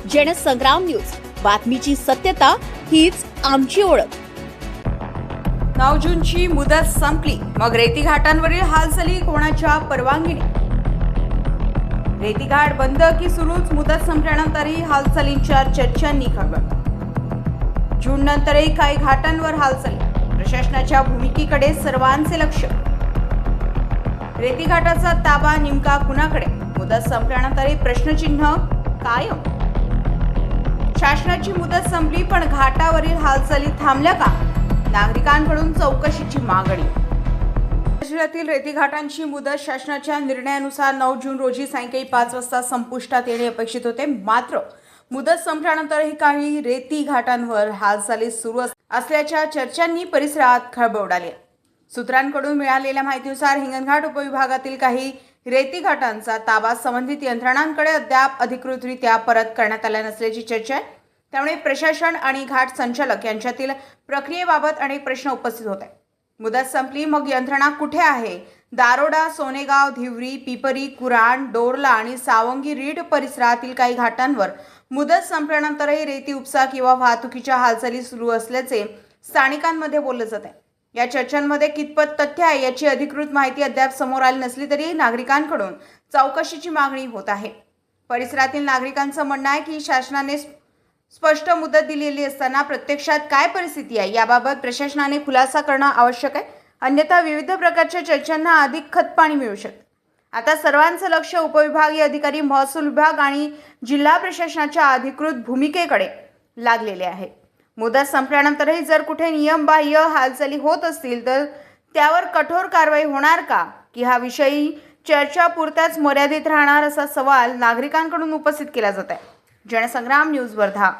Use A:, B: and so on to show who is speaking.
A: Jansangram news, बातमीची सत्यता हीच आमची ओळख.
B: 9 जूनची मुदत संपली, मग रेती घाटांवरील हालचाली कोणाच्या परवानगीने? रेती घाट बंद की सुरूच? मुदत संपल्यानंतरही हालचालींच्या चर्चांनी खळबळ. जून नंतरही काही घाटांवर हालचाली, प्रशासनाच्या भूमिकेकडे सर्वांचे लक्ष. रेती घाटाचा ताबा नेमका कुणाकडे? मुदत संपल्यानंतरही प्रश्नचिन्ह कायम. शासनाची मुदत संपली पण घाटावरील हालचाली थांबल्या का? नागरिकांकडून चौकशीची मागणी. जिल्ह्यातील रेती घाटांची मुदत शासनाच्या निर्णयानुसार 9 जून रोजी सायंकाळी 5 वाजता संपुष्टात येणे अपेक्षित होते. मात्र मुदत संपल्यानंतरही काही रेती घाटांवर हालचाली सुरू असल्याच्या चर्चांनी परिसरात खळबळ उडाली. सूत्रांकडून मिळालेल्या माहितीनुसार हिंगणघाट उपविभागातील काही रेती घाटांचा ताबा संबंधित यंत्रणांकडे अद्याप अधिकृतरित्या परत करण्यात आला नसल्याची चर्चा आहे. त्यामुळे प्रशासन आणि घाट संचालक यांच्यातील प्रक्रियेबाबत अनेक प्रश्न उपस्थित होत आहेत. मुदत संपली, मग यंत्रणा कुठे आहे? दारोडा, सोनेगाव, धिवरी, पिपरी, कुराण, डोरला आणि सावंगी रीड परिसरातील काही घाटांवर मुदत संपल्यानंतरही रेती उपसा किंवा वाहतुकीच्या हालचाली सुरू असल्याचे स्थानिकांमध्ये बोललं जात आहे. या चर्चांमध्ये कितपत तथ्य आहे याची अधिकृत माहिती अद्याप समोर आली नसली तरी नागरिकांकडून चौकशीची मागणी होत आहे. परिसरातील नागरिकांचं म्हणणं आहे की शासनाने स्पष्ट मुदत दिलेली असताना प्रत्यक्षात काय परिस्थिती आहे याबाबत प्रशासनाने खुलासा करणं आवश्यक आहे. अन्यथा विविध प्रकारच्या चर्चांना अधिक खतपाणी मिळू शकते. आता सर्वांचं लक्ष उपविभागीय अधिकारी, महसूल विभाग आणि जिल्हा प्रशासनाच्या अधिकृत भूमिकेकडे लागलेले आहे. मुदत संपल्यानंतरही जर कुठे नियमबाह्य हालचाली होत असतील तर त्यावर कठोर कारवाई होणार का, की हा विषयी चर्चा पुरत्याच मर्यादित राहणार, असा सवाल नागरिकांकडून उपस्थित केला जात आहे. जनसंग्राम न्यूज वर्धा.